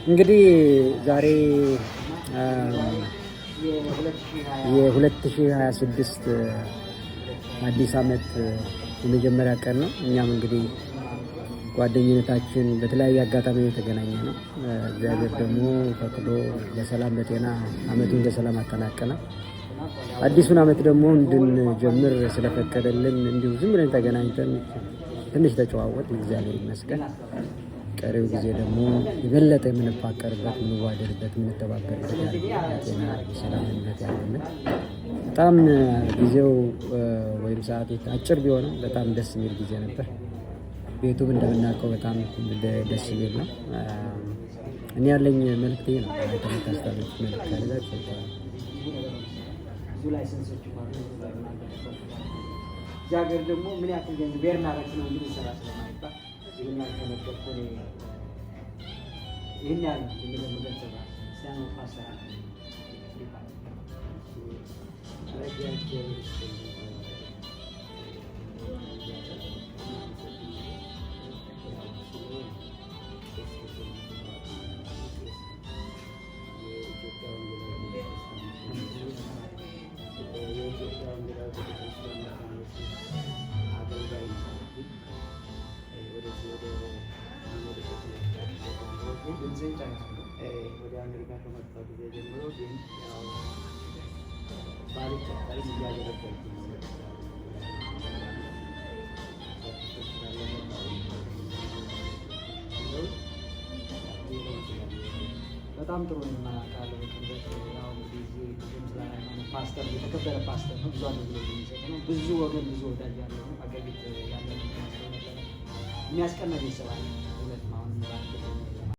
እንግዲህ ዛሬ የ2026 አዲስ ዓመት የመጀመሪያ ቀን ነው። እኛም እንግዲህ ጓደኝነታችን በተለያየ አጋጣሚ የተገናኘ ነው። እግዚአብሔር ደግሞ ፈቅዶ በሰላም በጤና ዓመቱን በሰላም አጠናቀናል። አዲሱን ዓመት ደግሞ እንድንጀምር ስለፈቀደልን እንዲሁ ዝም ብለን ተገናኝተን ትንሽ ተጨዋወጥ፣ እግዚአብሔር ይመስገን። ቀሪው ጊዜ ደግሞ የበለጠ የምንፋቀርበት፣ የምንዋደድበት፣ የምንተባበርበት ጤና ሰላምነት ያለበት በጣም ጊዜው ወይም ሰዓቱ አጭር ቢሆንም በጣም ደስ የሚል ጊዜ ነበር። ቤቱም እንደምናውቀው በጣም ደስ የሚል ነው። እኔ ያለኝ መልዕክት ይሄ ነው። ተመታስተላልፍ መልዕክት ካለ ጃገር ደግሞ ምን ያክል ገንዘብ ቤርናረክ ነው እንግዲህ ሰራ ስለማይባል ይሄን ያልተነገርኩ ይሄን ያህል የሚገመገብ ሰራ ሲያኖ ፋሰራ ወደ አሜሪካ ከመጣሁ ጊዜ ጀምሮ ግን ያው ባልቻለኝ እያገለገልኩ ነው። በጣም ጥሩ ነው ማለት ያው እንግዲህ ፓስተር የተከበረ ፓስተር ነው። ብዙ አገልግሎት የሚሰጥ ነው። ብዙ ወገን ብዙ ወዳጅ ያለው ነው። አገቢት ያለው የሚያስቀና ቤተሰብ አለ።